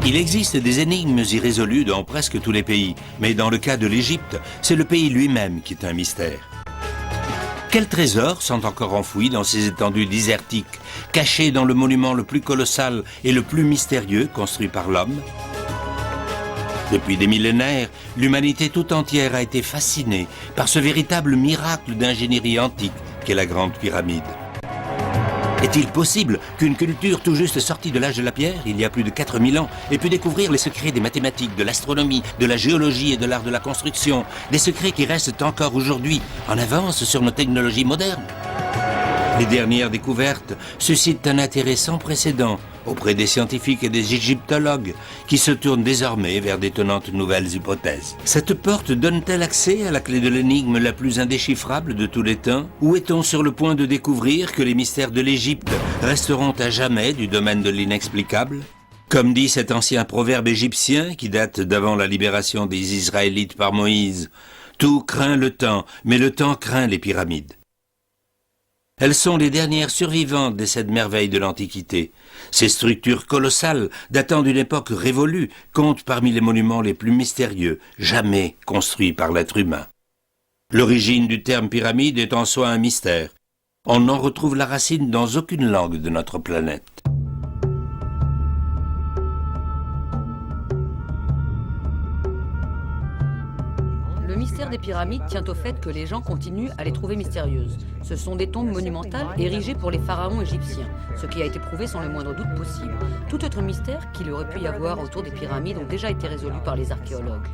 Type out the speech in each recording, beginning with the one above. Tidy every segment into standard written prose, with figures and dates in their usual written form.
Il existe des énigmes irrésolues dans presque tous les pays, mais dans le cas de l'Égypte, c'est le pays lui-même qui est un mystère. Quels trésors sont encore enfouis dans ces étendues désertiques, cachés dans le monument le plus colossal et le plus mystérieux construit par l'homme? Depuis des millénaires, l'humanité tout entière a été fascinée par ce véritable miracle d'ingénierie antique qu'est la Grande Pyramide. Est-il possible qu'une culture tout juste sortie de l'âge de la pierre, il y a plus de 4000 ans, ait pu découvrir les secrets des mathématiques, de l'astronomie, de la géologie et de l'art de la construction, des secrets qui restent encore aujourd'hui en avance sur nos technologies modernes? Les dernières découvertes suscitent un intérêt sans précédent auprès des scientifiques et des égyptologues qui se tournent désormais vers d'étonnantes nouvelles hypothèses. Cette porte donne-t-elle accès à la clé de l'énigme la plus indéchiffrable de tous les temps? Ou est-on sur le point de découvrir que les mystères de l'Égypte resteront à jamais du domaine de l'inexplicable? Comme dit cet ancien proverbe égyptien qui date d'avant la libération des Israélites par Moïse, « Tout craint le temps, mais le temps craint les pyramides ». Elles sont les dernières survivantes de cette merveille de l'Antiquité. Ces structures colossales, datant d'une époque révolue, comptent parmi les monuments les plus mystérieux, jamais construits par l'être humain. L'origine du terme pyramide est en soi un mystère. On n'en retrouve la racine dans aucune langue de notre planète. Le mystère des pyramides tient au fait que les gens continuent à les trouver mystérieuses. Ce sont des tombes monumentales érigées pour les pharaons égyptiens, ce qui a été prouvé sans le moindre doute possible. Tout autre mystère qu'il aurait pu y avoir autour des pyramides ont déjà été résolus par les archéologues.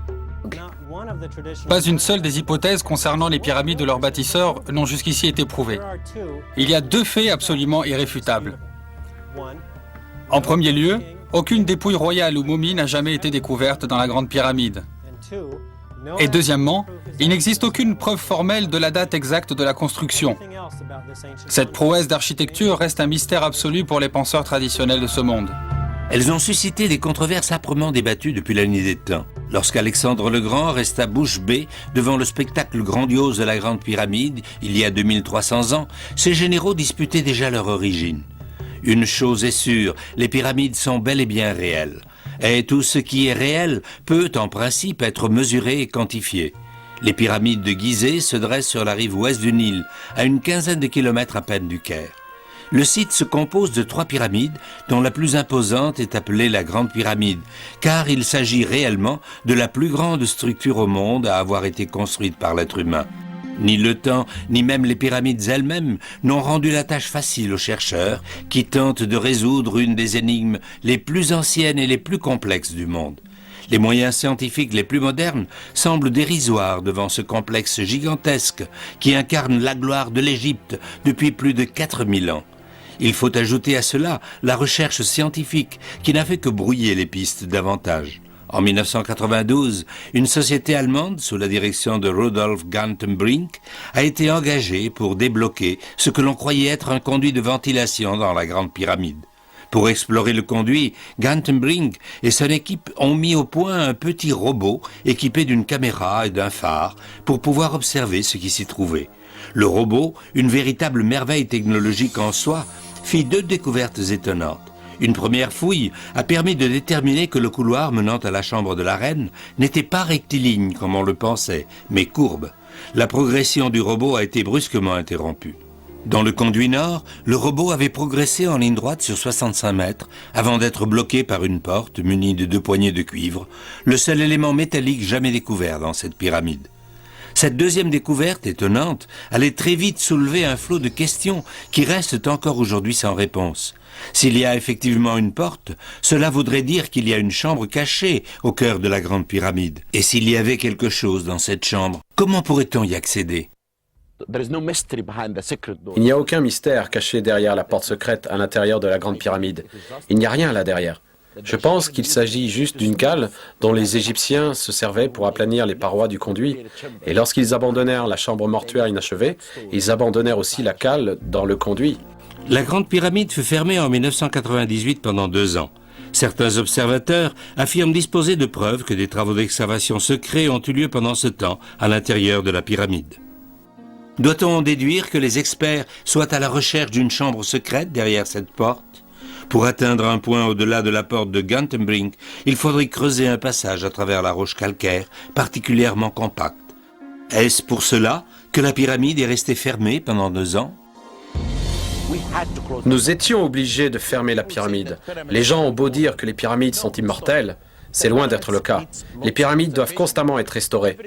Pas une seule des hypothèses concernant les pyramides de leurs bâtisseurs n'ont jusqu'ici été prouvées. Il y a deux faits absolument irréfutables. En premier lieu, aucune dépouille royale ou momie n'a jamais été découverte dans la Grande Pyramide. Et deuxièmement, il n'existe aucune preuve formelle de la date exacte de la construction. Cette prouesse d'architecture reste un mystère absolu pour les penseurs traditionnels de ce monde. Elles ont suscité des controverses âprement débattues depuis la nuit des temps. Lorsqu'Alexandre le Grand resta bouche bée devant le spectacle grandiose de la Grande Pyramide, il y a 2300 ans, ces généraux disputaient déjà leur origine. Une chose est sûre, les pyramides sont bel et bien réelles. Et tout ce qui est réel peut, en principe, être mesuré et quantifié. Les pyramides de Gizeh se dressent sur la rive ouest du Nil, à une quinzaine de kilomètres à peine du Caire. Le site se compose de 3 pyramides, dont la plus imposante est appelée la Grande Pyramide, car il s'agit réellement de la plus grande structure au monde à avoir été construite par l'être humain. Ni le temps, ni même les pyramides elles-mêmes n'ont rendu la tâche facile aux chercheurs qui tentent de résoudre une des énigmes les plus anciennes et les plus complexes du monde. Les moyens scientifiques les plus modernes semblent dérisoires devant ce complexe gigantesque qui incarne la gloire de l'Égypte depuis plus de 4000 ans. Il faut ajouter à cela la recherche scientifique qui n'a fait que brouiller les pistes davantage. En 1992, une société allemande, sous la direction de Rudolf Gantenbrink, a été engagée pour débloquer ce que l'on croyait être un conduit de ventilation dans la Grande Pyramide. Pour explorer le conduit, Gantenbrink et son équipe ont mis au point un petit robot équipé d'une caméra et d'un phare pour pouvoir observer ce qui s'y trouvait. Le robot, une véritable merveille technologique en soi, fit 2 découvertes étonnantes. Une première fouille a permis de déterminer que le couloir menant à la chambre de la reine n'était pas rectiligne comme on le pensait, mais courbe. La progression du robot a été brusquement interrompue. Dans le conduit nord, le robot avait progressé en ligne droite sur 65 mètres avant d'être bloqué par une porte munie de 2 poignées de cuivre, le seul élément métallique jamais découvert dans cette pyramide. Cette deuxième découverte, étonnante, allait très vite soulever un flot de questions qui restent encore aujourd'hui sans réponse. S'il y a effectivement une porte, cela voudrait dire qu'il y a une chambre cachée au cœur de la Grande Pyramide. Et s'il y avait quelque chose dans cette chambre, comment pourrait-on y accéder? Il n'y a aucun mystère caché derrière la porte secrète à l'intérieur de la Grande Pyramide. Il n'y a rien là derrière. Je pense qu'il s'agit juste d'une cale dont les Égyptiens se servaient pour aplanir les parois du conduit. Et lorsqu'ils abandonnèrent la chambre mortuaire inachevée, ils abandonnèrent aussi la cale dans le conduit. La Grande Pyramide fut fermée en 1998 pendant 2 ans. Certains observateurs affirment disposer de preuves que des travaux d'excavation secrets ont eu lieu pendant ce temps à l'intérieur de la pyramide. Doit-on en déduire que les experts soient à la recherche d'une chambre secrète derrière cette porte? Pour atteindre un point au-delà de la porte de Gantenbrink, il faudrait creuser un passage à travers la roche calcaire, particulièrement compacte. Est-ce pour cela que la pyramide est restée fermée pendant 2 ans? Nous étions obligés de fermer la pyramide. Les gens ont beau dire que les pyramides sont immortelles, c'est loin d'être le cas. Les pyramides doivent constamment être restaurées.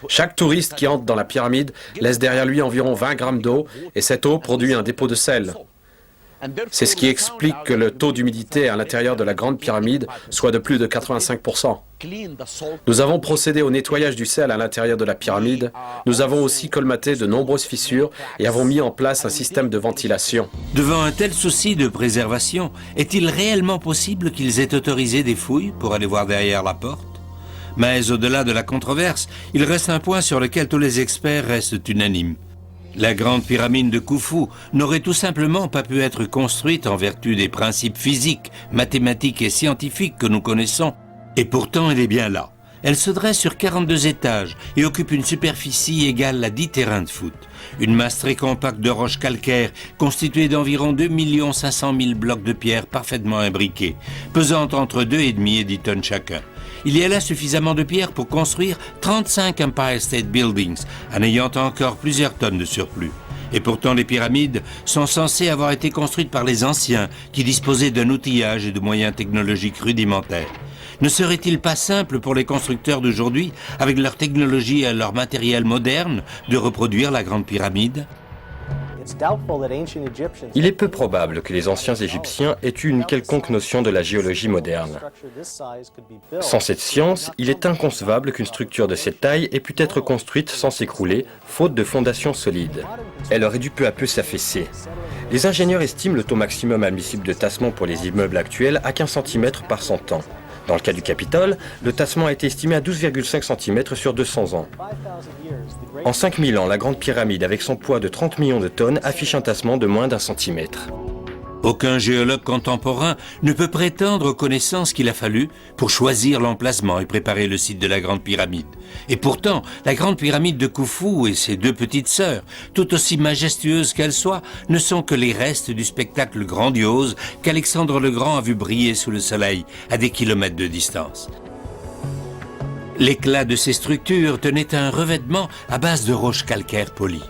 Chaque touriste qui entre dans la pyramide laisse derrière lui environ 20 grammes d'eau et cette eau produit un dépôt de sel. C'est ce qui explique que le taux d'humidité à l'intérieur de la Grande Pyramide soit de plus de 85%. Nous avons procédé au nettoyage du sel à l'intérieur de la pyramide. Nous avons aussi colmaté de nombreuses fissures et avons mis en place un système de ventilation. Devant un tel souci de préservation, est-il réellement possible qu'ils aient autorisé des fouilles pour aller voir derrière la porte? Mais au-delà de la controverse, il reste un point sur lequel tous les experts restent unanimes. La Grande Pyramide de Khufu n'aurait tout simplement pas pu être construite en vertu des principes physiques, mathématiques et scientifiques que nous connaissons. Et pourtant, elle est bien là. Elle se dresse sur 42 étages et occupe une superficie égale à 10 terrains de foot. Une masse très compacte de roches calcaires constituée d'environ 2 500 000 blocs de pierre parfaitement imbriqués, pesant entre 2,5 et 10 tonnes chacun. Il y a là suffisamment de pierre pour construire 35 Empire State Buildings, en ayant encore plusieurs tonnes de surplus. Et pourtant, les pyramides sont censées avoir été construites par les anciens, qui disposaient d'un outillage et de moyens technologiques rudimentaires. Ne serait-il pas simple pour les constructeurs d'aujourd'hui, avec leur technologie et leur matériel moderne, de reproduire la Grande Pyramide? Il est peu probable que les anciens Égyptiens aient eu une quelconque notion de la géologie moderne. Sans cette science, il est inconcevable qu'une structure de cette taille ait pu être construite sans s'écrouler, faute de fondations solides. Elle aurait dû peu à peu s'affaisser. Les ingénieurs estiment le taux maximum admissible de tassement pour les immeubles actuels à 15 cm par 100 ans. Dans le cas du Capitole, le tassement a été estimé à 12,5 cm sur 200 ans. En 5000 ans, la Grande Pyramide, avec son poids de 30 millions de tonnes, affiche un tassement de moins d'1 centimètre. Aucun géologue contemporain ne peut prétendre aux connaissances qu'il a fallu pour choisir l'emplacement et préparer le site de la Grande Pyramide. Et pourtant, la Grande Pyramide de Khufu et ses 2 petites sœurs, tout aussi majestueuses qu'elles soient, ne sont que les restes du spectacle grandiose qu'Alexandre le Grand a vu briller sous le soleil à des kilomètres de distance. L'éclat de ces structures tenait à un revêtement à base de roches calcaires polies.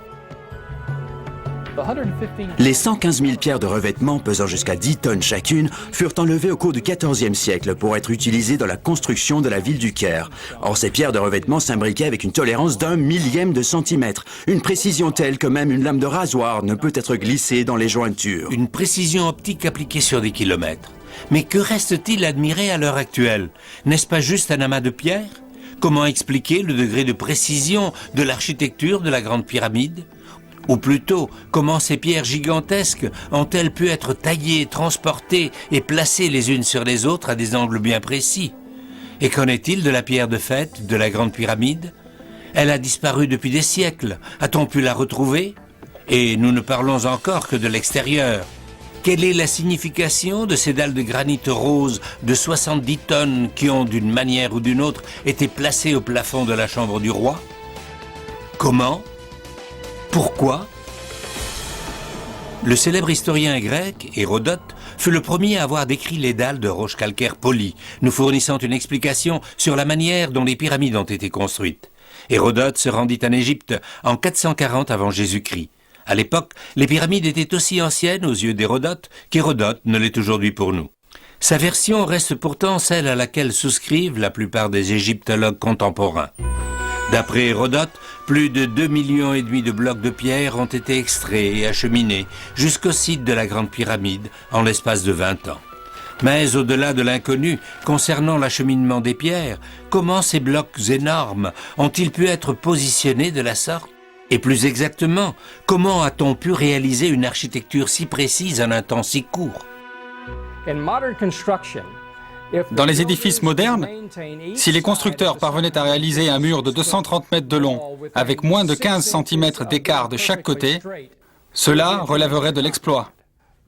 Les 115 000 pierres de revêtement pesant jusqu'à 10 tonnes chacune furent enlevées au cours du XIVe siècle pour être utilisées dans la construction de la ville du Caire. Or, ces pierres de revêtement s'imbriquaient avec une tolérance d'1 millième de centimètre, une précision telle que même une lame de rasoir ne peut être glissée dans les jointures. Une précision optique appliquée sur des kilomètres. Mais que reste-t-il à admirer à l'heure actuelle? N'est-ce pas juste un amas de pierres? Comment expliquer le degré de précision de l'architecture de la Grande Pyramide? Ou plutôt, comment ces pierres gigantesques ont-elles pu être taillées, transportées et placées les unes sur les autres à des angles bien précis? Et qu'en est-il de la pierre de fête de la Grande Pyramide? Elle a disparu depuis des siècles. A-t-on pu la retrouver? Et nous ne parlons encore que de l'extérieur. Quelle est la signification de ces dalles de granit rose de 70 tonnes qui ont, d'une manière ou d'une autre, été placées au plafond de la chambre du roi? Comment? Pourquoi? Le célèbre historien grec, Hérodote, fut le premier à avoir décrit les dalles de roches calcaires polies, nous fournissant une explication sur la manière dont les pyramides ont été construites. Hérodote se rendit en Égypte en 440 avant Jésus-Christ. À l'époque, les pyramides étaient aussi anciennes aux yeux d'Hérodote qu'Hérodote ne l'est aujourd'hui pour nous. Sa version reste pourtant celle à laquelle souscrivent la plupart des égyptologues contemporains. D'après Hérodote, plus de 2,5 millions de blocs de pierre ont été extraits et acheminés jusqu'au site de la Grande Pyramide en l'espace de 20 ans. Mais au-delà de l'inconnu concernant l'acheminement des pierres, comment ces blocs énormes ont-ils pu être positionnés de la sorte? Et plus exactement, comment a-t-on pu réaliser une architecture si précise en un temps si court? Dans les édifices modernes, si les constructeurs parvenaient à réaliser un mur de 230 mètres de long avec moins de 15 cm d'écart de chaque côté, cela relèverait de l'exploit.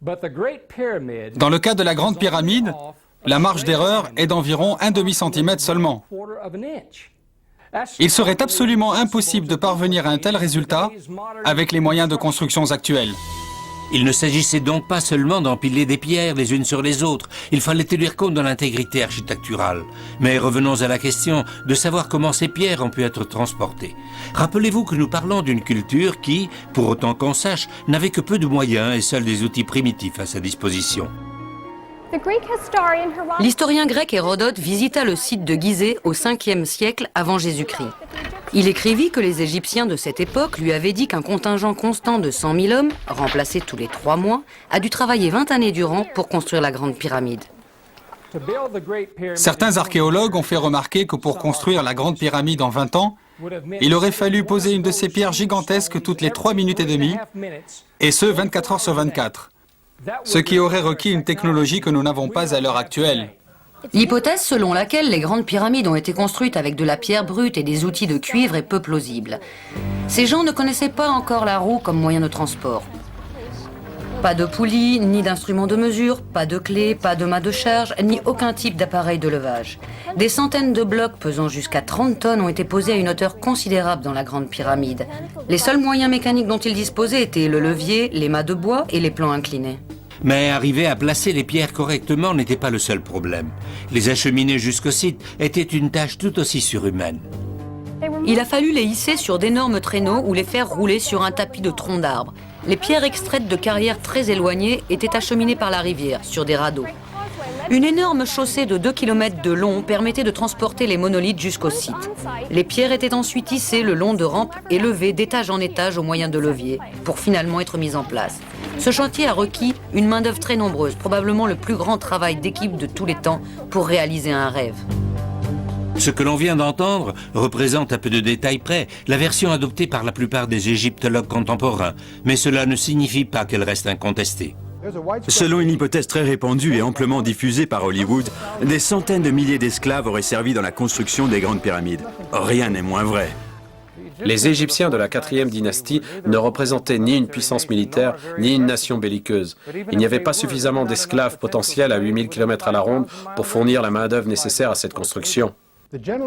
Dans le cas de la Grande Pyramide, la marge d'erreur est d'environ 1/2 centimètre seulement. Il serait absolument impossible de parvenir à un tel résultat avec les moyens de construction actuels. Il ne s'agissait donc pas seulement d'empiler des pierres les unes sur les autres, il fallait tenir compte de l'intégrité architecturale. Mais revenons à la question de savoir comment ces pierres ont pu être transportées. Rappelez-vous que nous parlons d'une culture qui, pour autant qu'on sache, n'avait que peu de moyens et seuls des outils primitifs à sa disposition. L'historien grec Hérodote visita le site de Gizeh au 5e siècle avant Jésus-Christ. Il écrivit que les Égyptiens de cette époque lui avaient dit qu'un contingent constant de 100 000 hommes, remplacé tous les 3 mois, a dû travailler 20 années durant pour construire la Grande Pyramide. Certains archéologues ont fait remarquer que pour construire la Grande Pyramide en 20 ans, il aurait fallu poser une de ces pierres gigantesques toutes les 3 minutes et demie, et ce 24 heures sur 24. Ce qui aurait requis une technologie que nous n'avons pas à l'heure actuelle. L'hypothèse selon laquelle les grandes pyramides ont été construites avec de la pierre brute et des outils de cuivre est peu plausible. Ces gens ne connaissaient pas encore la roue comme moyen de transport. Pas de poulies, ni d'instruments de mesure, pas de clés, pas de mât de charge, ni aucun type d'appareil de levage. Des centaines de blocs pesant jusqu'à 30 tonnes ont été posés à une hauteur considérable dans la Grande Pyramide. Les seuls moyens mécaniques dont ils disposaient étaient le levier, les mâts de bois et les plans inclinés. Mais arriver à placer les pierres correctement n'était pas le seul problème. Les acheminer jusqu'au site était une tâche tout aussi surhumaine. Il a fallu les hisser sur d'énormes traîneaux ou les faire rouler sur un tapis de troncs d'arbres. Les pierres extraites de carrières très éloignées étaient acheminées par la rivière, sur des radeaux. Une énorme chaussée de 2 km de long permettait de transporter les monolithes jusqu'au site. Les pierres étaient ensuite hissées le long de rampes et levées d'étage en étage au moyen de leviers, pour finalement être mises en place. Ce chantier a requis une main-d'œuvre très nombreuse, probablement le plus grand travail d'équipe de tous les temps pour réaliser un rêve. Ce que l'on vient d'entendre représente à peu de détails près la version adoptée par la plupart des égyptologues contemporains, mais cela ne signifie pas qu'elle reste incontestée. Selon une hypothèse très répandue et amplement diffusée par Hollywood, des centaines de milliers d'esclaves auraient servi dans la construction des grandes pyramides. Rien n'est moins vrai. Les Égyptiens de la 4e dynastie ne représentaient ni une puissance militaire, ni une nation belliqueuse. Il n'y avait pas suffisamment d'esclaves potentiels à 8000 km à la ronde pour fournir la main-d'œuvre nécessaire à cette construction.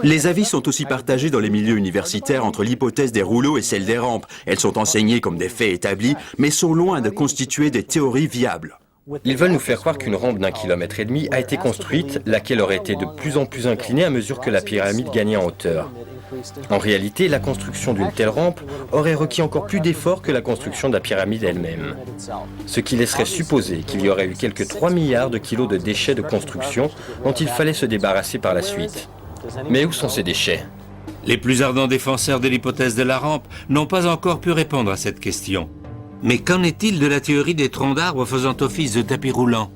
Les avis sont aussi partagés dans les milieux universitaires entre l'hypothèse des rouleaux et celle des rampes. Elles sont enseignées comme des faits établis, mais sont loin de constituer des théories viables. Ils veulent nous faire croire qu'une rampe d'1,5 km a été construite, laquelle aurait été de plus en plus inclinée à mesure que la pyramide gagnait en hauteur. En réalité, la construction d'une telle rampe aurait requis encore plus d'efforts que la construction de la pyramide elle-même. Ce qui laisserait supposer qu'il y aurait eu quelques 3 milliards de kilos de déchets de construction dont il fallait se débarrasser par la suite. Mais où sont ces déchets? Les plus ardents défenseurs de l'hypothèse de la rampe n'ont pas encore pu répondre à cette question. Mais qu'en est-il de la théorie des troncs d'arbres faisant office de tapis roulant?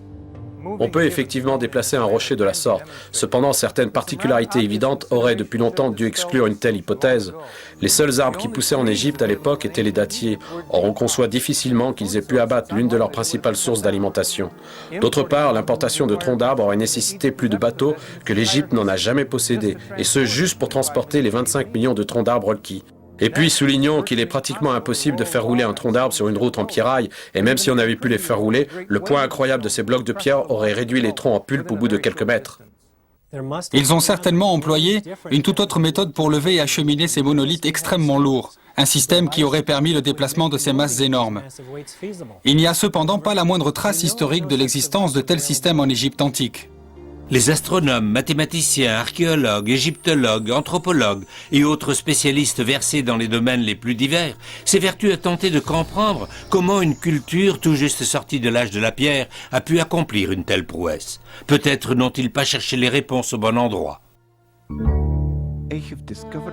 On peut effectivement déplacer un rocher de la sorte. Cependant, certaines particularités évidentes auraient depuis longtemps dû exclure une telle hypothèse. Les seuls arbres qui poussaient en Égypte à l'époque étaient les dattiers. Or, on conçoit difficilement qu'ils aient pu abattre l'une de leurs principales sources d'alimentation. D'autre part, l'importation de troncs d'arbres aurait nécessité plus de bateaux que l'Égypte n'en a jamais possédé, et ce juste pour transporter les 25 millions de troncs d'arbres requis. Et puis, soulignons qu'il est pratiquement impossible de faire rouler un tronc d'arbre sur une route en pierraille, et même si on avait pu les faire rouler, le poids incroyable de ces blocs de pierre aurait réduit les troncs en pulpe au bout de quelques mètres. Ils ont certainement employé une toute autre méthode pour lever et acheminer ces monolithes extrêmement lourds, un système qui aurait permis le déplacement de ces masses énormes. Il n'y a cependant pas la moindre trace historique de l'existence de tels systèmes en Égypte antique. Les astronomes, mathématiciens, archéologues, égyptologues, anthropologues et autres spécialistes versés dans les domaines les plus divers s'évertuent à tenter de comprendre comment une culture tout juste sortie de l'âge de la pierre a pu accomplir une telle prouesse. Peut-être n'ont-ils pas cherché les réponses au bon endroit.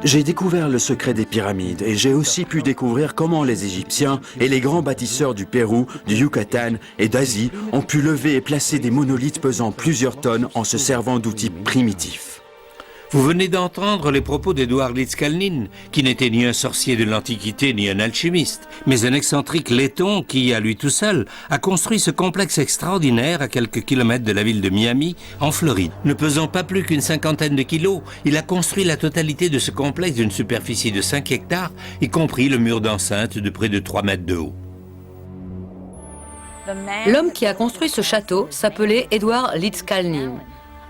J'ai découvert le secret des pyramides et j'ai aussi pu découvrir comment les Égyptiens et les grands bâtisseurs du Pérou, du Yucatan et d'Asie ont pu lever et placer des monolithes pesant plusieurs tonnes en se servant d'outils primitifs. Vous venez d'entendre les propos d'Édouard Litzkalnin, qui n'était ni un sorcier de l'Antiquité ni un alchimiste, mais un excentrique letton qui, à lui tout seul, a construit ce complexe extraordinaire à quelques kilomètres de la ville de Miami, en Floride. Ne pesant pas plus qu'une 50aine de kilos, il a construit la totalité de ce complexe d'une superficie de 5 hectares, y compris le mur d'enceinte de près de 3 mètres de haut. L'homme qui a construit ce château s'appelait Édouard Litzkalnin.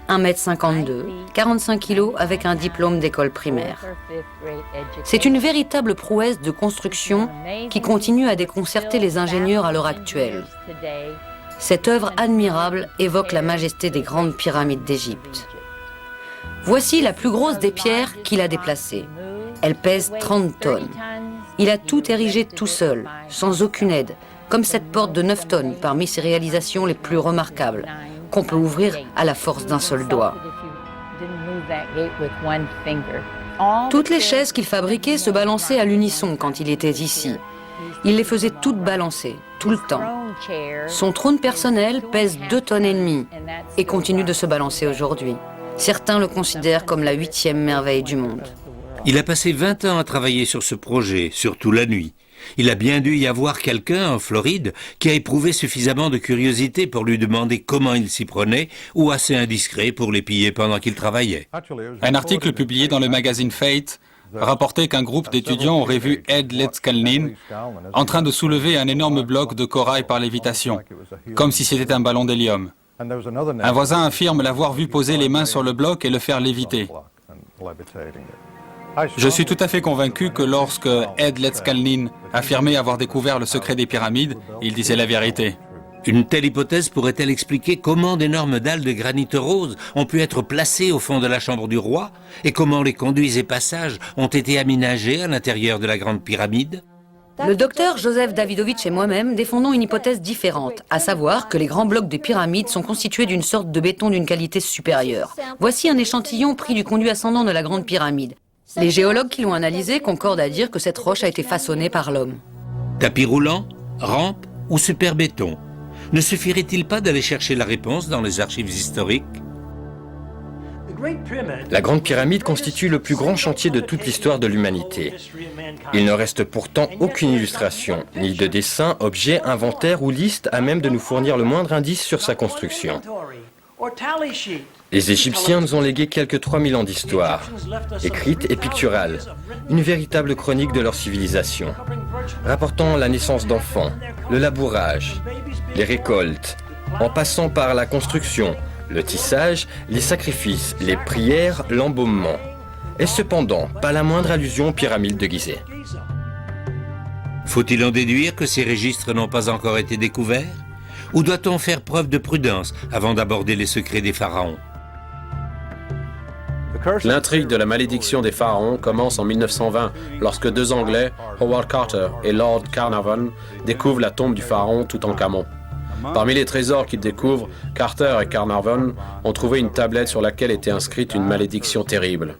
1m52, 45 kg avec un diplôme d'école primaire. C'est une véritable prouesse de construction qui continue à déconcerter les ingénieurs à l'heure actuelle. Cette œuvre admirable évoque la majesté des grandes pyramides d'Égypte. Voici la plus grosse des pierres qu'il a déplacées. Elle pèse 30 tonnes. Il a tout érigé tout seul, sans aucune aide, comme cette porte de 9 tonnes parmi ses réalisations les plus remarquables, qu'on peut ouvrir à la force d'un seul doigt. Toutes les chaises qu'il fabriquait se balançaient à l'unisson quand il était ici. Il les faisait toutes balancer, tout le temps. Son trône personnel pèse 2 tonnes et demie et continue de se balancer aujourd'hui. Certains le considèrent comme la 8e merveille du monde. Il a passé 20 ans à travailler sur ce projet, surtout la nuit. Il a bien dû y avoir quelqu'un en Floride qui a éprouvé suffisamment de curiosité pour lui demander comment il s'y prenait, ou assez indiscret pour les piller pendant qu'il travaillait. Un article publié dans le magazine Fate rapportait qu'un groupe d'étudiants aurait vu Ed Letzkalnin en train de soulever un énorme bloc de corail par lévitation, comme si c'était un ballon d'hélium. Un voisin affirme l'avoir vu poser les mains sur le bloc et le faire léviter. Je suis tout à fait convaincu que lorsque Ed Letzkalnin affirmait avoir découvert le secret des pyramides, il disait la vérité. Une telle hypothèse pourrait-elle expliquer comment d'énormes dalles de granit rose ont pu être placées au fond de la chambre du roi et comment les conduits et passages ont été aménagés à l'intérieur de la grande pyramide? Le docteur Joseph Davidovitch et moi-même défendons une hypothèse différente, à savoir que les grands blocs de pyramides sont constitués d'une sorte de béton d'une qualité supérieure. Voici un échantillon pris du conduit ascendant de la grande pyramide. Les géologues qui l'ont analysé concordent à dire que cette roche a été façonnée par l'homme. Tapis roulant, rampe ou super béton? Ne suffirait-il pas d'aller chercher la réponse dans les archives historiques? La Grande Pyramide constitue le plus grand chantier de toute l'histoire de l'humanité. Il ne reste pourtant aucune illustration, ni de dessin, objet, inventaire ou liste à même de nous fournir le moindre indice sur sa construction. Les Égyptiens nous ont légué quelques 3000 ans d'histoire, écrite et picturale, une véritable chronique de leur civilisation, rapportant la naissance d'enfants, le labourage, les récoltes, en passant par la construction, le tissage, les sacrifices, les prières, l'embaumement. Et cependant, pas la moindre allusion aux pyramides de Gizeh. Faut-il en déduire que ces registres n'ont pas encore été découverts? Ou doit-on faire preuve de prudence avant d'aborder les secrets des pharaons? L'intrigue de la malédiction des pharaons commence en 1920, lorsque 2 Anglais, Howard Carter et Lord Carnarvon, découvrent la tombe du pharaon Toutankhamon. Parmi les trésors qu'ils découvrent, Carter et Carnarvon ont trouvé une tablette sur laquelle était inscrite une malédiction terrible.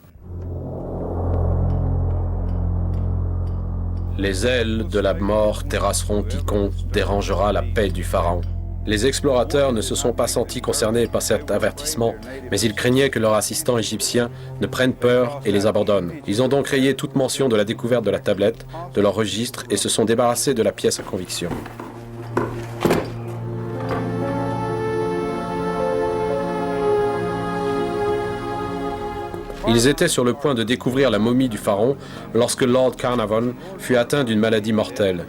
Les ailes de la mort terrasseront quiconque dérangera la paix du pharaon. Les explorateurs ne se sont pas sentis concernés par cet avertissement, mais ils craignaient que leurs assistants égyptiens ne prennent peur et les abandonnent. Ils ont donc rayé toute mention de la découverte de la tablette, de leur registre, et se sont débarrassés de la pièce à conviction. Ils étaient sur le point de découvrir la momie du pharaon lorsque Lord Carnarvon fut atteint d'une maladie mortelle.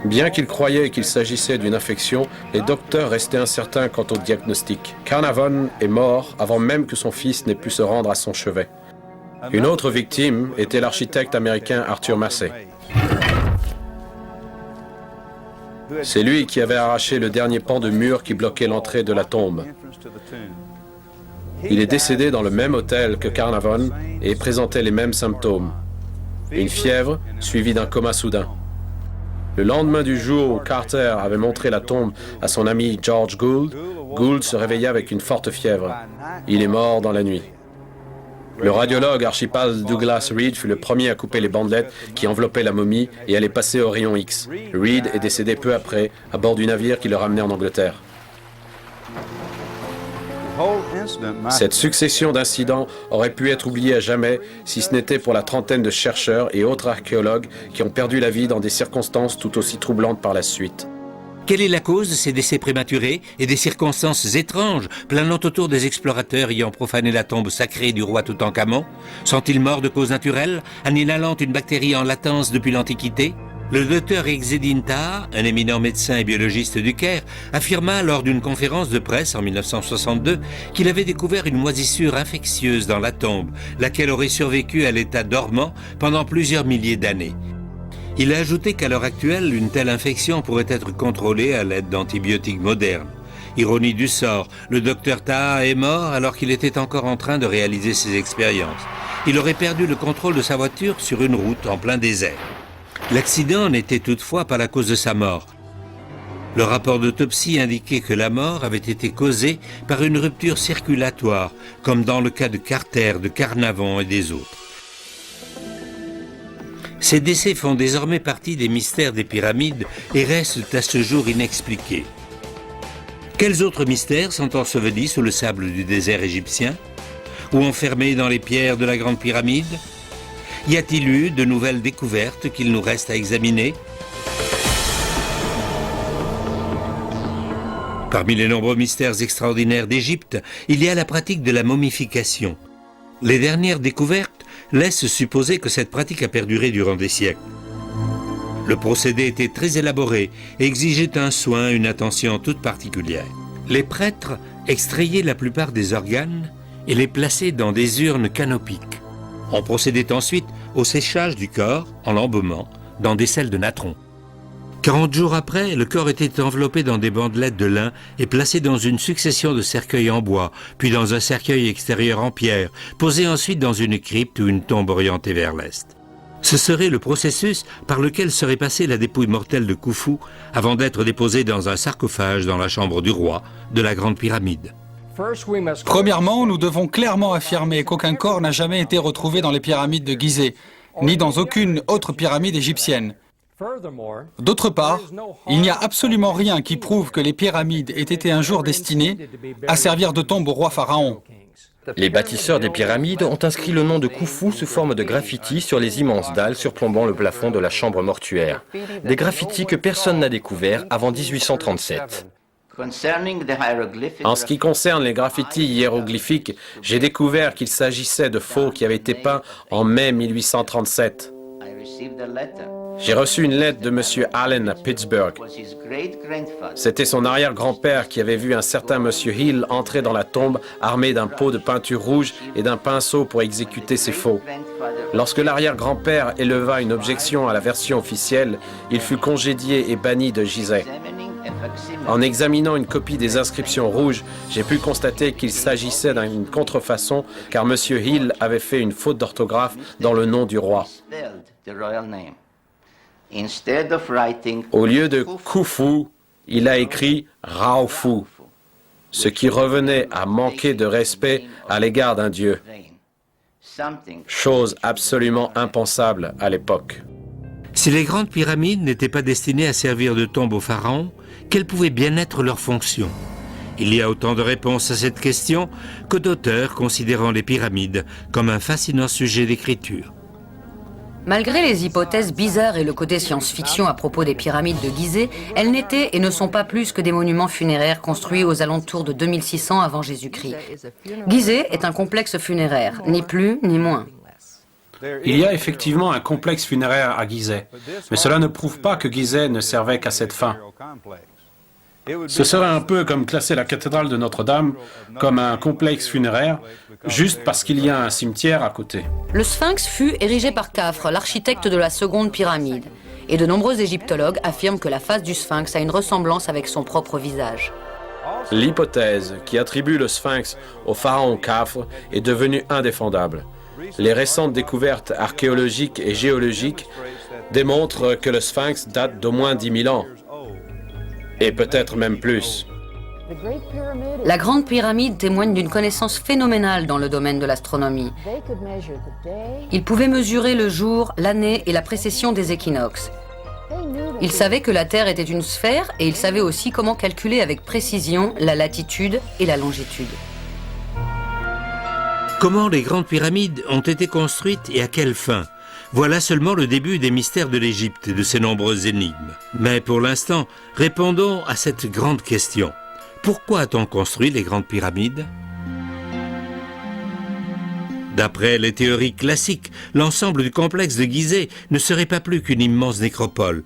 Bien qu'ils croyaient qu'il s'agissait d'une infection, les docteurs restaient incertains quant au diagnostic. Carnarvon est mort avant même que son fils n'ait pu se rendre à son chevet. Une autre victime était l'architecte américain Arthur Massey. C'est lui qui avait arraché le dernier pan de mur qui bloquait l'entrée de la tombe. Il est décédé dans le même hôtel que Carnarvon et présentait les mêmes symptômes. Une fièvre suivie d'un coma soudain. Le lendemain du jour où Carter avait montré la tombe à son ami George Gould, Gould se réveilla avec une forte fièvre. Il est mort dans la nuit. Le radiologue Archibald Douglas Reed fut le premier à couper les bandelettes qui enveloppaient la momie et à les passer au rayon X. Reed est décédé peu après à bord du navire qui le ramenait en Angleterre. Cette succession d'incidents aurait pu être oubliée à jamais si ce n'était pour la trentaine de chercheurs et autres archéologues qui ont perdu la vie dans des circonstances tout aussi troublantes par la suite. Quelle est la cause de ces décès prématurés et des circonstances étranges planant autour des explorateurs ayant profané la tombe sacrée du roi Toutankhamon? Sont-ils morts de cause naturelle, annihilant une bactérie en latence depuis l'Antiquité? Le docteur Ezzedine Taha, un éminent médecin et biologiste du Caire, affirma lors d'une conférence de presse en 1962 qu'il avait découvert une moisissure infectieuse dans la tombe, laquelle aurait survécu à l'état dormant pendant plusieurs milliers d'années. Il a ajouté qu'à l'heure actuelle, une telle infection pourrait être contrôlée à l'aide d'antibiotiques modernes. Ironie du sort, le docteur Taha est mort alors qu'il était encore en train de réaliser ses expériences. Il aurait perdu le contrôle de sa voiture sur une route en plein désert. L'accident n'était toutefois pas la cause de sa mort. Le rapport d'autopsie indiquait que la mort avait été causée par une rupture circulatoire, comme dans le cas de Carter, de Carnavon et des autres. Ces décès font désormais partie des mystères des pyramides et restent à ce jour inexpliqués. Quels autres mystères sont ensevelis sous le sable du désert égyptien? Ou enfermés dans les pierres de la Grande Pyramide? Y a-t-il eu de nouvelles découvertes qu'il nous reste à examiner? Parmi les nombreux mystères extraordinaires d'Égypte, il y a la pratique de la momification. Les dernières découvertes laissent supposer que cette pratique a perduré durant des siècles. Le procédé était très élaboré et exigeait un soin, une attention toute particulière. Les prêtres extrayaient la plupart des organes et les plaçaient dans des urnes canopiques. On procédait ensuite au séchage du corps en l'embaumant dans des sels de natron. 40 jours après, le corps était enveloppé dans des bandelettes de lin et placé dans une succession de cercueils en bois, puis dans un cercueil extérieur en pierre, posé ensuite dans une crypte ou une tombe orientée vers l'est. Ce serait le processus par lequel serait passée la dépouille mortelle de Khufu avant d'être déposée dans un sarcophage dans la chambre du roi de la Grande Pyramide. Premièrement, nous devons clairement affirmer qu'aucun corps n'a jamais été retrouvé dans les pyramides de Gizeh, ni dans aucune autre pyramide égyptienne. D'autre part, il n'y a absolument rien qui prouve que les pyramides aient été un jour destinées à servir de tombe au roi pharaon. Les bâtisseurs des pyramides ont inscrit le nom de Khufu sous forme de graffitis sur les immenses dalles surplombant le plafond de la chambre mortuaire. Des graffitis que personne n'a découverts avant 1837. En ce qui concerne les graffitis hiéroglyphiques, j'ai découvert qu'il s'agissait de faux qui avaient été peints en mai 1837. J'ai reçu une lettre de M. Allen à Pittsburgh. C'était son arrière-grand-père qui avait vu un certain M. Hill entrer dans la tombe armé d'un pot de peinture rouge et d'un pinceau pour exécuter ses faux. Lorsque l'arrière-grand-père éleva une objection à la version officielle, il fut congédié et banni de Gizeh. En examinant une copie des inscriptions rouges, j'ai pu constater qu'il s'agissait d'une contrefaçon car M. Hill avait fait une faute d'orthographe dans le nom du roi. Au lieu de Khufu, il a écrit Raofu, ce qui revenait à manquer de respect à l'égard d'un dieu. Chose absolument impensable à l'époque. Si les grandes pyramides n'étaient pas destinées à servir de tombe aux pharaons, quelle pouvait bien être leur fonction? Il y a autant de réponses à cette question que d'auteurs considérant les pyramides comme un fascinant sujet d'écriture. Malgré les hypothèses bizarres et le côté science-fiction à propos des pyramides de Gizeh, elles n'étaient et ne sont pas plus que des monuments funéraires construits aux alentours de 2600 avant Jésus-Christ. Gizeh est un complexe funéraire, ni plus ni moins. Il y a effectivement un complexe funéraire à Gizeh, mais cela ne prouve pas que Gizeh ne servait qu'à cette fin. Ce serait un peu comme classer la cathédrale de Notre-Dame comme un complexe funéraire, juste parce qu'il y a un cimetière à côté. Le Sphinx fut érigé par Khafre, l'architecte de la seconde pyramide. Et de nombreux égyptologues affirment que la face du Sphinx a une ressemblance avec son propre visage. L'hypothèse qui attribue le Sphinx au pharaon Khafre est devenue indéfendable. Les récentes découvertes archéologiques et géologiques démontrent que le Sphinx date d'au moins 10 000 ans. Et peut-être même plus. La Grande Pyramide témoigne d'une connaissance phénoménale dans le domaine de l'astronomie. Ils pouvaient mesurer le jour, l'année et la précession des équinoxes. Ils savaient que la Terre était une sphère et ils savaient aussi comment calculer avec précision la latitude et la longitude. Comment les grandes pyramides ont été construites et à quelle fin? Voilà seulement le début des mystères de l'Égypte et de ses nombreuses énigmes. Mais pour l'instant, répondons à cette grande question. Pourquoi a-t-on construit les grandes pyramides? D'après les théories classiques, l'ensemble du complexe de Gizeh ne serait pas plus qu'une immense nécropole.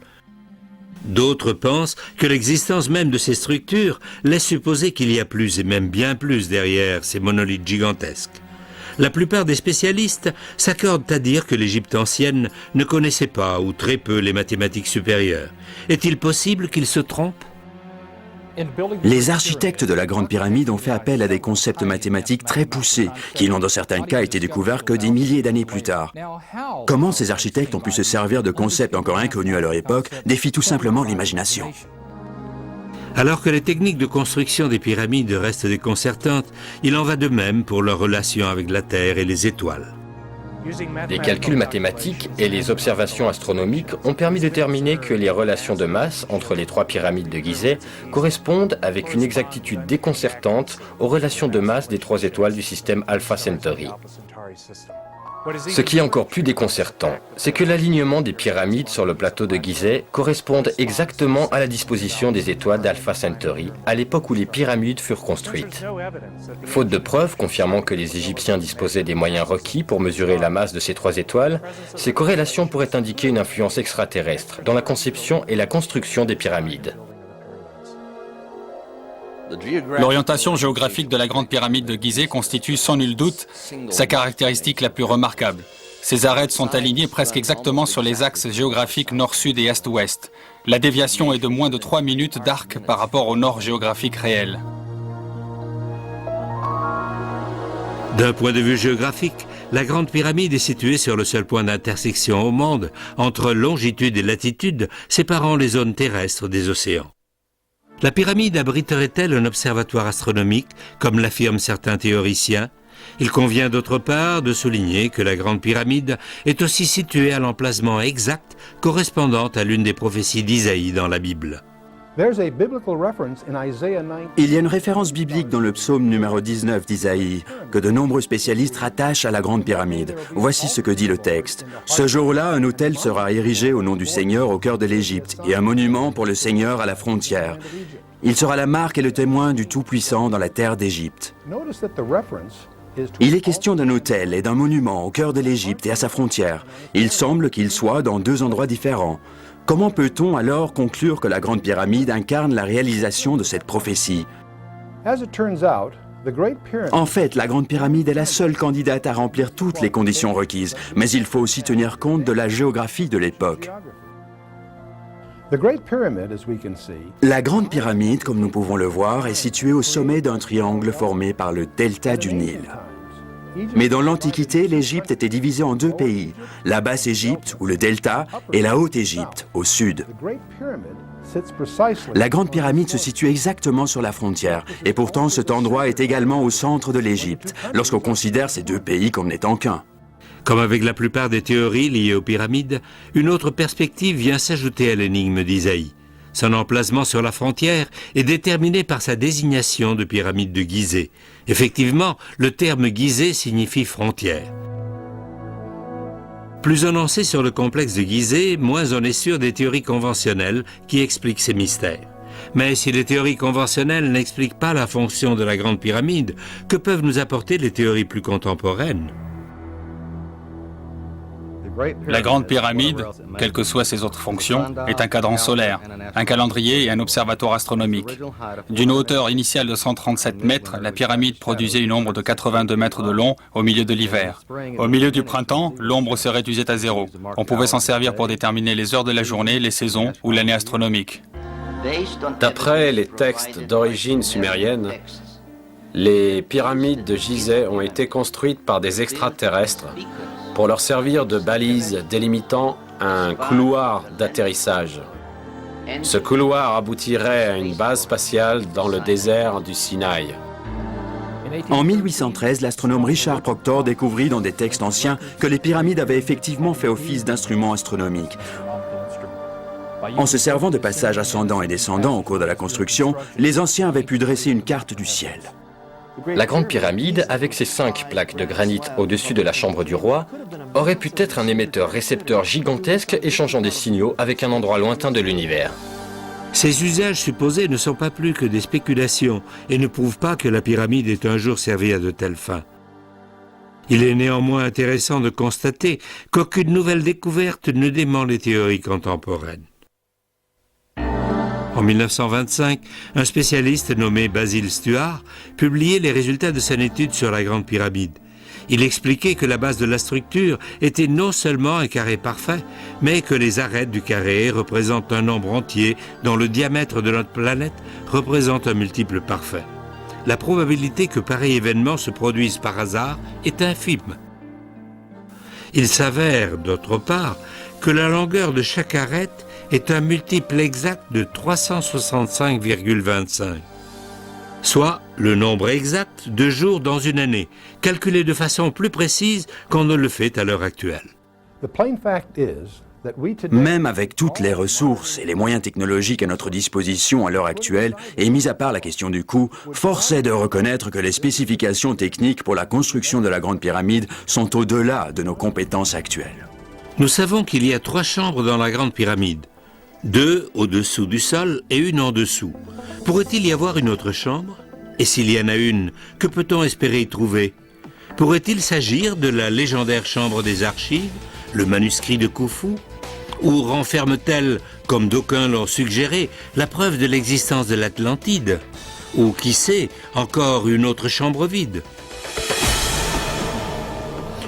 D'autres pensent que l'existence même de ces structures laisse supposer qu'il y a plus et même bien plus derrière ces monolithes gigantesques. La plupart des spécialistes s'accordent à dire que l'Égypte ancienne ne connaissait pas ou très peu les mathématiques supérieures. Est-il possible qu'ils se trompent ? Les architectes de la Grande Pyramide ont fait appel à des concepts mathématiques très poussés, qui n'ont dans certains cas été découverts que des milliers d'années plus tard. Comment ces architectes ont pu se servir de concepts encore inconnus à leur époque défie tout simplement l'imagination. Alors que les techniques de construction des pyramides restent déconcertantes, il en va de même pour leur relation avec la Terre et les étoiles. Des calculs mathématiques et les observations astronomiques ont permis de déterminer que les relations de masse entre les 3 pyramides de Gizeh correspondent avec une exactitude déconcertante aux relations de masse des 3 étoiles du système Alpha Centauri. Ce qui est encore plus déconcertant, c'est que l'alignement des pyramides sur le plateau de Gizeh corresponde exactement à la disposition des étoiles d'Alpha Centauri à l'époque où les pyramides furent construites. Faute de preuves confirmant que les Égyptiens disposaient des moyens requis pour mesurer la masse de ces 3 étoiles, ces corrélations pourraient indiquer une influence extraterrestre dans la conception et la construction des pyramides. L'orientation géographique de la Grande Pyramide de Gizeh constitue sans nul doute sa caractéristique la plus remarquable. Ses arêtes sont alignées presque exactement sur les axes géographiques nord-sud et est-ouest. La déviation est de moins de 3 minutes d'arc par rapport au nord géographique réel. D'un point de vue géographique, la Grande Pyramide est située sur le seul point d'intersection au monde entre longitude et latitude séparant les zones terrestres des océans. La pyramide abriterait-elle un observatoire astronomique, comme l'affirment certains théoriciens? Il convient d'autre part de souligner que la Grande Pyramide est aussi située à l'emplacement exact correspondant à l'une des prophéties d'Isaïe dans la Bible. Il y a une référence biblique dans le psaume numéro 19 d'Isaïe que de nombreux spécialistes rattachent à la Grande Pyramide. Voici ce que dit le texte. « Ce jour-là, un autel sera érigé au nom du Seigneur au cœur de l'Égypte et un monument pour le Seigneur à la frontière. Il sera la marque et le témoin du Tout-Puissant dans la terre d'Égypte. » Il est question d'un autel et d'un monument au cœur de l'Égypte et à sa frontière. Il semble qu'il soit dans 2 endroits différents. Comment peut-on alors conclure que la Grande Pyramide incarne la réalisation de cette prophétie? En fait, la Grande Pyramide est la seule candidate à remplir toutes les conditions requises, mais il faut aussi tenir compte de la géographie de l'époque. La Grande Pyramide, comme nous pouvons le voir, est située au sommet d'un triangle formé par le delta du Nil. Mais dans l'Antiquité, l'Égypte était divisée en 2 pays, la Basse-Égypte, ou le Delta, et la Haute-Égypte, au sud. La Grande Pyramide se situe exactement sur la frontière, et pourtant cet endroit est également au centre de l'Égypte, lorsqu'on considère ces 2 pays comme n'étant qu'un. Comme avec la plupart des théories liées aux pyramides, une autre perspective vient s'ajouter à l'énigme d'Isaïe. Son emplacement sur la frontière est déterminé par sa désignation de pyramide de Gizeh. Effectivement, le terme Gizeh signifie frontière. Plus on en sait sur le complexe de Gizeh, moins on est sûr des théories conventionnelles qui expliquent ces mystères. Mais si les théories conventionnelles n'expliquent pas la fonction de la Grande Pyramide, que peuvent nous apporter les théories plus contemporaines ? La Grande Pyramide, quelles que soient ses autres fonctions, est un cadran solaire, un calendrier et un observatoire astronomique. D'une hauteur initiale de 137 mètres, la pyramide produisait une ombre de 82 mètres de long au milieu de l'hiver. Au milieu du printemps, l'ombre se réduisait à 0. On pouvait s'en servir pour déterminer les heures de la journée, les saisons ou l'année astronomique. D'après les textes d'origine sumérienne, les pyramides de Gizeh ont été construites par des extraterrestres pour leur servir de balise délimitant un couloir d'atterrissage. Ce couloir aboutirait à une base spatiale dans le désert du Sinaï. En 1813, l'astronome Richard Proctor découvrit dans des textes anciens que les pyramides avaient effectivement fait office d'instruments astronomiques. En se servant de passages ascendants et descendants au cours de la construction, les anciens avaient pu dresser une carte du ciel. La Grande Pyramide, avec ses 5 plaques de granit au-dessus de la chambre du roi, aurait pu être un émetteur-récepteur gigantesque échangeant des signaux avec un endroit lointain de l'univers. Ces usages supposés ne sont pas plus que des spéculations et ne prouvent pas que la pyramide ait un jour servi à de telles fins. Il est néanmoins intéressant de constater qu'aucune nouvelle découverte ne dément les théories contemporaines. En 1925, un spécialiste nommé Basil Stuart publiait les résultats de son étude sur la Grande Pyramide. Il expliquait que la base de la structure était non seulement un carré parfait, mais que les arêtes du carré représentent un nombre entier dont le diamètre de notre planète représente un multiple parfait. La probabilité que pareil événement se produise par hasard est infime. Il s'avère, d'autre part, que la longueur de chaque arête est un multiple exact de 365,25, soit le nombre exact de jours dans une année, calculé de façon plus précise qu'on ne le fait à l'heure actuelle. Même avec toutes les ressources et les moyens technologiques à notre disposition à l'heure actuelle, et mis à part la question du coût, force est de reconnaître que les spécifications techniques pour la construction de la Grande Pyramide sont au-delà de nos compétences actuelles. Nous savons qu'il y a 3 chambres dans la Grande Pyramide, 2 au-dessous du sol et une en dessous. Pourrait-il y avoir une autre chambre? Et s'il y en a une, que peut-on espérer y trouver? Pourrait-il s'agir de la légendaire chambre des archives, le manuscrit de Khufu? Ou renferme-t-elle, comme d'aucuns l'ont suggéré, la preuve de l'existence de l'Atlantide? Ou qui sait, encore une autre chambre vide?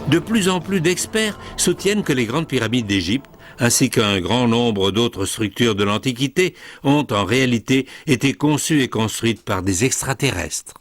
De plus en plus d'experts soutiennent que les grandes pyramides d'Égypte, ainsi qu'un grand nombre d'autres structures de l'Antiquité, ont en réalité été conçues et construites par des extraterrestres.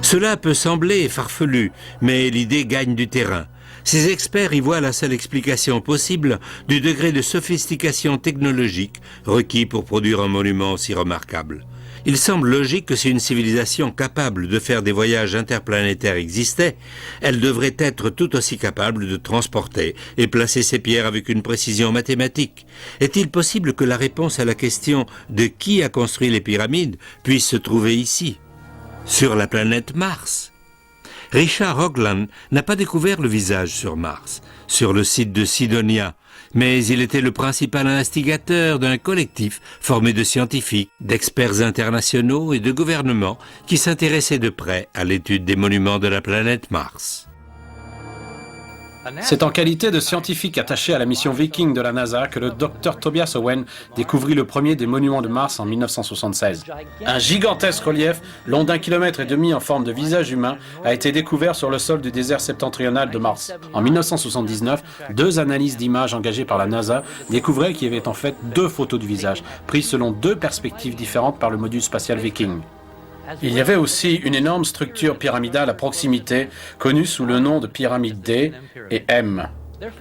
Cela peut sembler farfelu, mais l'idée gagne du terrain. Ces experts y voient la seule explication possible du degré de sophistication technologique requis pour produire un monument aussi remarquable. Il semble logique que si une civilisation capable de faire des voyages interplanétaires existait, elle devrait être tout aussi capable de transporter et placer ses pierres avec une précision mathématique. Est-il possible que la réponse à la question de qui a construit les pyramides puisse se trouver ici, sur la planète Mars? Richard Hoagland n'a pas découvert le visage sur Mars, sur le site de Cydonia, mais il était le principal instigateur d'un collectif formé de scientifiques, d'experts internationaux et de gouvernements qui s'intéressaient de près à l'étude des monuments de la planète Mars. C'est en qualité de scientifique attaché à la mission Viking de la NASA que le Dr Tobias Owen découvrit le premier des monuments de Mars en 1976. Un gigantesque relief, long d'1,5 km en forme de visage humain, a été découvert sur le sol du désert septentrional de Mars. En 1979, 2 analyses d'images engagées par la NASA découvraient qu'il y avait en fait 2 photos du visage, prises selon 2 perspectives différentes par le module spatial Viking. Il y avait aussi une énorme structure pyramidale à proximité, connue sous le nom de pyramide D et M.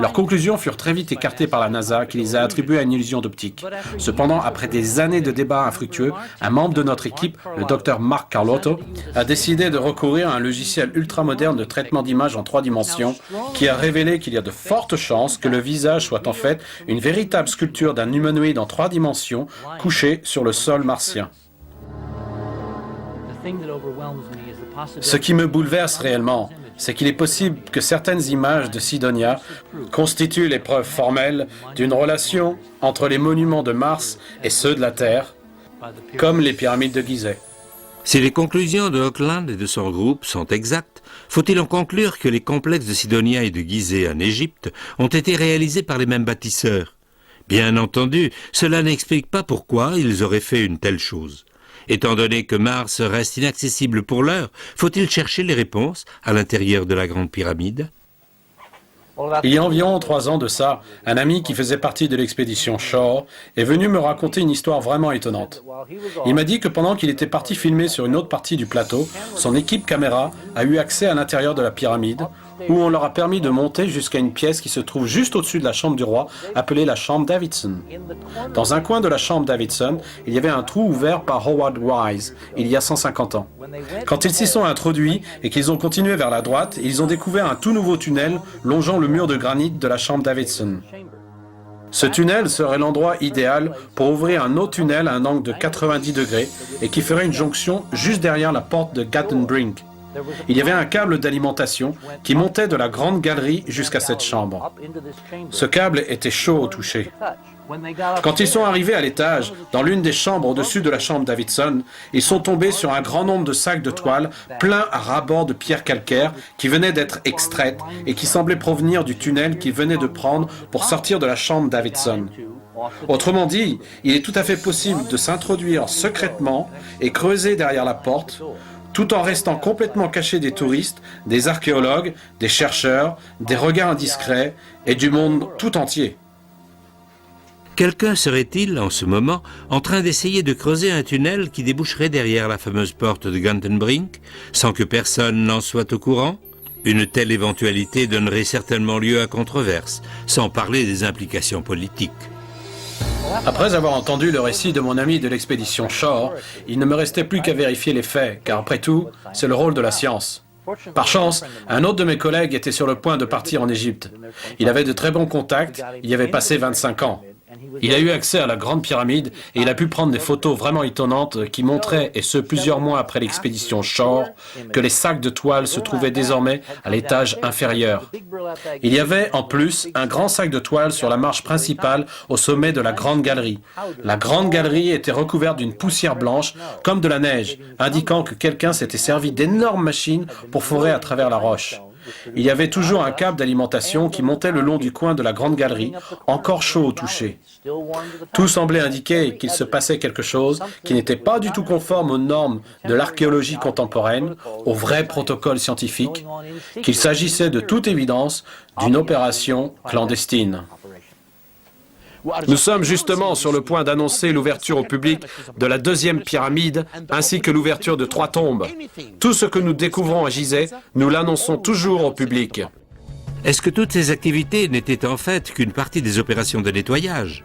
Leurs conclusions furent très vite écartées par la NASA, qui les a attribuées à une illusion d'optique. Cependant, après des années de débats infructueux, un membre de notre équipe, le Dr Mark Carlotto, a décidé de recourir à un logiciel ultramoderne de traitement d'images en 3 dimensions, qui a révélé qu'il y a de fortes chances que le visage soit en fait une véritable sculpture d'un humanoïde en 3 dimensions, couché sur le sol martien. Ce qui me bouleverse réellement, c'est qu'il est possible que certaines images de Cydonia constituent les preuves formelles d'une relation entre les monuments de Mars et ceux de la Terre, comme les pyramides de Gizeh. Si les conclusions de Hoagland et de son groupe sont exactes, faut-il en conclure que les complexes de Cydonia et de Gizeh en Égypte ont été réalisés par les mêmes bâtisseurs? Bien entendu, cela n'explique pas pourquoi ils auraient fait une telle chose. Étant donné que Mars reste inaccessible pour l'heure, faut-il chercher les réponses à l'intérieur de la Grande Pyramide? Il y a environ 3 ans de ça, un ami qui faisait partie de l'expédition Shore est venu me raconter une histoire vraiment étonnante. Il m'a dit que pendant qu'il était parti filmer sur une autre partie du plateau, son équipe caméra a eu accès à l'intérieur de la pyramide, où on leur a permis de monter jusqu'à une pièce qui se trouve juste au-dessus de la chambre du roi, appelée la chambre Davidson. Dans un coin de la chambre Davidson, il y avait un trou ouvert par Howard Wise, il y a 150 ans. Quand ils s'y sont introduits et qu'ils ont continué vers la droite, ils ont découvert un tout nouveau tunnel longeant le mur de granit de la chambre Davidson. Ce tunnel serait l'endroit idéal pour ouvrir un autre tunnel à un angle de 90 degrés et qui ferait une jonction juste derrière la porte de Gatton Brink. Il y avait un câble d'alimentation qui montait de la grande galerie jusqu'à cette chambre. Ce câble était chaud au toucher. Quand ils sont arrivés à l'étage, dans l'une des chambres au-dessus de la chambre Davidson, ils sont tombés sur un grand nombre de sacs de toile pleins à ras-bord de pierres calcaires qui venaient d'être extraites et qui semblaient provenir du tunnel qu'ils venaient de prendre pour sortir de la chambre Davidson. Autrement dit, il est tout à fait possible de s'introduire secrètement et creuser derrière la porte, tout en restant complètement caché des touristes, des archéologues, des chercheurs, des regards indiscrets et du monde tout entier. Quelqu'un serait-il, en ce moment, en train d'essayer de creuser un tunnel qui déboucherait derrière la fameuse porte de Gantenbrink, sans que personne n'en soit au courant? Une telle éventualité donnerait certainement lieu à controverse, sans parler des implications politiques. Après avoir entendu le récit de mon ami de l'expédition Shore, il ne me restait plus qu'à vérifier les faits, car après tout, c'est le rôle de la science. Par chance, un autre de mes collègues était sur le point de partir en Égypte. Il avait de très bons contacts, il y avait passé 25 ans. Il a eu accès à la Grande Pyramide et il a pu prendre des photos vraiment étonnantes qui montraient, et ce plusieurs mois après l'expédition Shore, que les sacs de toile se trouvaient désormais à l'étage inférieur. Il y avait en plus un grand sac de toile sur la marche principale au sommet de la Grande Galerie. La Grande Galerie était recouverte d'une poussière blanche comme de la neige, indiquant que quelqu'un s'était servi d'énormes machines pour fourrer à travers la roche. Il y avait toujours un câble d'alimentation qui montait le long du coin de la Grande Galerie, encore chaud au toucher. Tout semblait indiquer qu'il se passait quelque chose qui n'était pas du tout conforme aux normes de l'archéologie contemporaine, aux vrais protocoles scientifiques, qu'il s'agissait de toute évidence d'une opération clandestine. Nous sommes justement sur le point d'annoncer l'ouverture au public de la deuxième pyramide, ainsi que l'ouverture de 3 tombes. Tout ce que nous découvrons à Gizeh, nous l'annonçons toujours au public. Est-ce que toutes ces activités n'étaient en fait qu'une partie des opérations de nettoyage?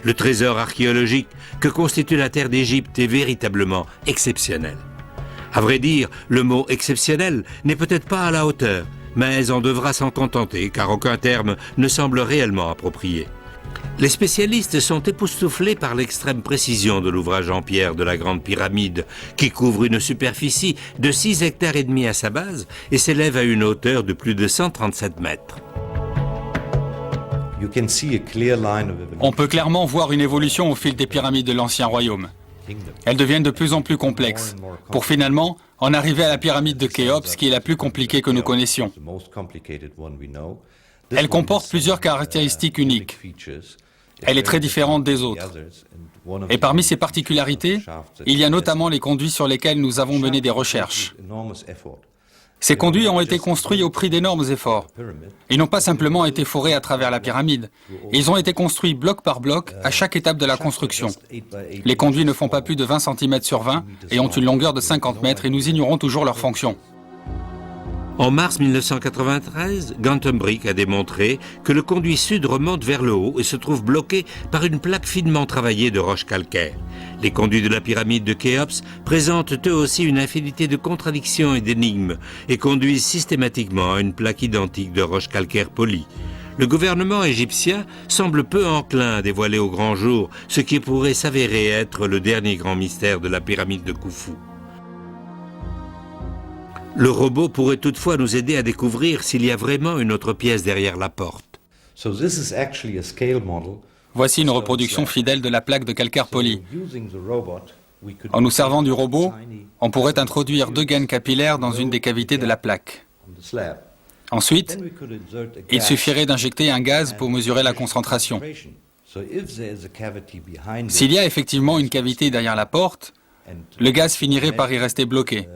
Le trésor archéologique que constitue la terre d'Égypte est véritablement exceptionnel. À vrai dire, le mot « exceptionnel » n'est peut-être pas à la hauteur, mais on devra s'en contenter car aucun terme ne semble réellement approprié. Les spécialistes sont époustouflés par l'extrême précision de l'ouvrage en pierre de la Grande Pyramide, qui couvre une superficie de 6,5 hectares à sa base et s'élève à une hauteur de plus de 137 mètres. On peut clairement voir une évolution au fil des pyramides de l'Ancien Royaume. Elles deviennent de plus en plus complexes, pour finalement en arriver à la pyramide de Khéops, qui est la plus compliquée que nous connaissions. Elle comporte plusieurs caractéristiques uniques. Elle est très différente des autres. Et parmi ces particularités, il y a notamment les conduits sur lesquels nous avons mené des recherches. Ces conduits ont été construits au prix d'énormes efforts. Ils n'ont pas simplement été forés à travers la pyramide. Ils ont été construits bloc par bloc à chaque étape de la construction. Les conduits ne font pas plus de 20 cm sur 20 et ont une longueur de 50 mètres et nous ignorons toujours leur fonction. En mars 1993, Gantenbrink a démontré que le conduit sud remonte vers le haut et se trouve bloqué par une plaque finement travaillée de roches calcaires. Les conduits de la pyramide de Khéops présentent eux aussi une infinité de contradictions et d'énigmes et conduisent systématiquement à une plaque identique de roches calcaires polies. Le gouvernement égyptien semble peu enclin à dévoiler au grand jour ce qui pourrait s'avérer être le dernier grand mystère de la pyramide de Khufu. Le robot pourrait toutefois nous aider à découvrir s'il y a vraiment une autre pièce derrière la porte. Voici une reproduction fidèle de la plaque de calcaire poli. En nous servant du robot, on pourrait introduire 2 gaines capillaires dans une des cavités de la plaque. Ensuite, il suffirait d'injecter un gaz pour mesurer la concentration. S'il y a effectivement une cavité derrière la porte, le gaz finirait par y rester bloqué.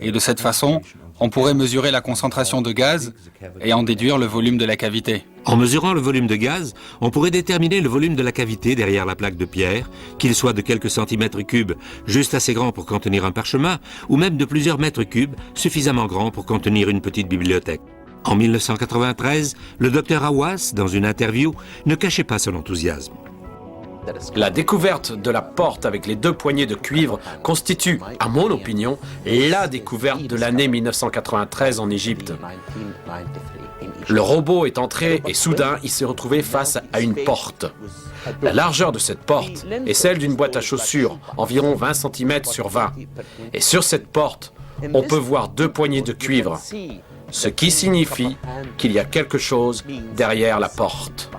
Et de cette façon, on pourrait mesurer la concentration de gaz et en déduire le volume de la cavité. En mesurant le volume de gaz, on pourrait déterminer le volume de la cavité derrière la plaque de pierre, qu'il soit de quelques centimètres cubes, juste assez grand pour contenir un parchemin, ou même de plusieurs mètres cubes, suffisamment grand pour contenir une petite bibliothèque. En 1993, le docteur Hawass, dans une interview, ne cachait pas son enthousiasme. La découverte de la porte avec les 2 poignées de cuivre constitue, à mon opinion, la découverte de l'année 1993 en Égypte. Le robot est entré et soudain, il s'est retrouvé face à une porte. La largeur de cette porte est celle d'une boîte à chaussures, environ 20 cm sur 20. Et sur cette porte, on peut voir 2 poignées de cuivre, ce qui signifie qu'il y a quelque chose derrière la porte.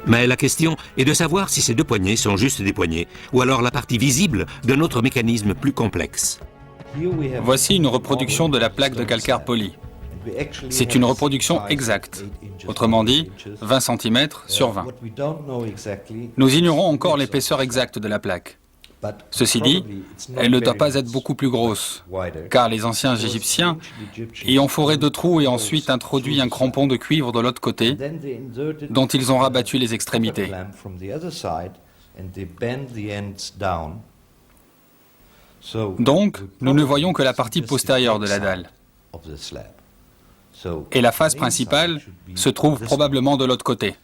Mais la question est de savoir si ces deux poignées sont juste des poignées, ou alors la partie visible d'un autre mécanisme plus complexe. Voici une reproduction de la plaque de calcaire poli. C'est une reproduction exacte, autrement dit 20 cm sur 20. Nous ignorons encore l'épaisseur exacte de la plaque. Ceci dit, elle ne doit pas être beaucoup plus grosse, car les anciens Égyptiens y ont foré 2 trous et ensuite introduit un crampon de cuivre de l'autre côté, dont ils ont rabattu les extrémités. Donc, nous ne voyons que la partie postérieure de la dalle. Et la face principale se trouve probablement de l'autre côté.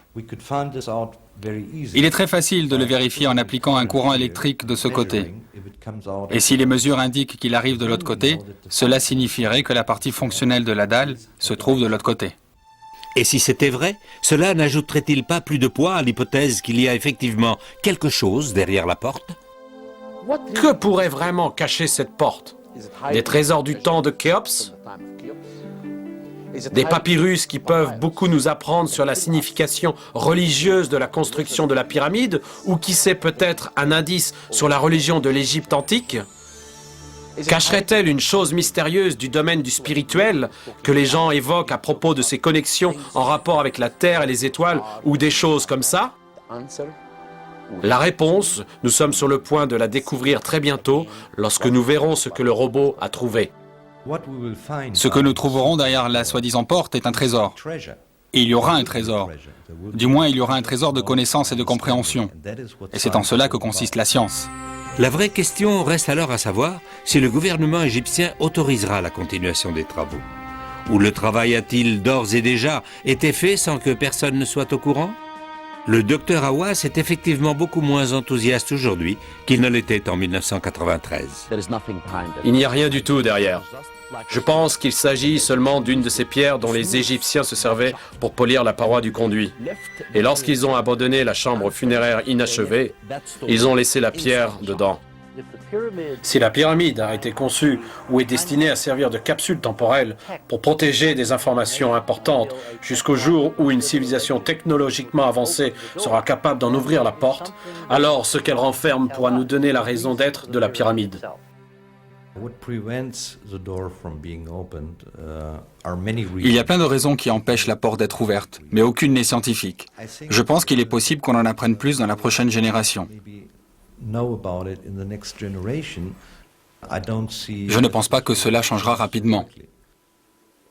Il est très facile de le vérifier en appliquant un courant électrique de ce côté. Et si les mesures indiquent qu'il arrive de l'autre côté, cela signifierait que la partie fonctionnelle de la dalle se trouve de l'autre côté. Et si c'était vrai, cela n'ajouterait-il pas plus de poids à l'hypothèse qu'il y a effectivement quelque chose derrière la porte? Que pourrait vraiment cacher cette porte? Des trésors du temps de Khéops? Des papyrus qui peuvent beaucoup nous apprendre sur la signification religieuse de la construction de la pyramide, ou qui sait peut-être un indice sur la religion de l'Égypte antique? Cacherait-elle une chose mystérieuse du domaine du spirituel que les gens évoquent à propos de ces connexions en rapport avec la Terre et les étoiles, ou des choses comme ça? La réponse, nous sommes sur le point de la découvrir très bientôt, lorsque nous verrons ce que le robot a trouvé. Ce que nous trouverons derrière la soi-disant porte est un trésor. Et il y aura un trésor. Du moins, il y aura un trésor de connaissance et de compréhension. Et c'est en cela que consiste la science. La vraie question reste alors à savoir si le gouvernement égyptien autorisera la continuation des travaux. Ou le travail a-t-il d'ores et déjà été fait sans que personne ne soit au courant? Le docteur Hawass est effectivement beaucoup moins enthousiaste aujourd'hui qu'il ne l'était en 1993. Il n'y a rien du tout derrière. Je pense qu'il s'agit seulement d'une de ces pierres dont les Égyptiens se servaient pour polir la paroi du conduit. Et lorsqu'ils ont abandonné la chambre funéraire inachevée, ils ont laissé la pierre dedans. Si la pyramide a été conçue ou est destinée à servir de capsule temporelle pour protéger des informations importantes jusqu'au jour où une civilisation technologiquement avancée sera capable d'en ouvrir la porte, alors ce qu'elle renferme pourra nous donner la raison d'être de la pyramide. Il y a plein de raisons qui empêchent la porte d'être ouverte, mais aucune n'est scientifique. Je pense qu'il est possible qu'on en apprenne plus dans la prochaine génération. Je ne pense pas que cela changera rapidement.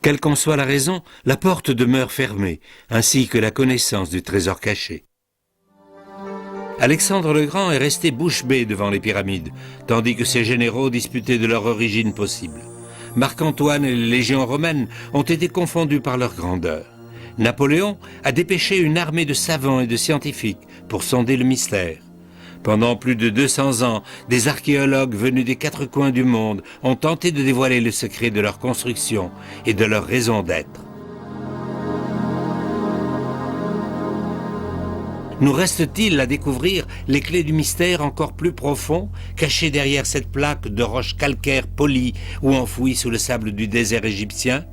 Quelle qu'en soit la raison, la porte demeure fermée, ainsi que la connaissance du trésor caché. Alexandre le Grand est resté bouche bée devant les pyramides, tandis que ses généraux disputaient de leur origine possible. Marc-Antoine et les légions romaines ont été confondus par leur grandeur. Napoléon a dépêché une armée de savants et de scientifiques pour sonder le mystère. Pendant plus de 200 ans, des archéologues venus des 4 coins du monde ont tenté de dévoiler le secret de leur construction et de leur raison d'être. Nous reste-t-il à découvrir les clés du mystère encore plus profond, cachées derrière cette plaque de roches calcaires polies ou enfouies sous le sable du désert égyptien?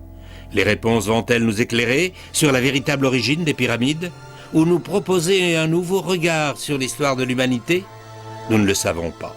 Les réponses vont-elles nous éclairer sur la véritable origine des pyramides? Ou nous proposer un nouveau regard sur l'histoire de l'humanité? Nous ne le savons pas.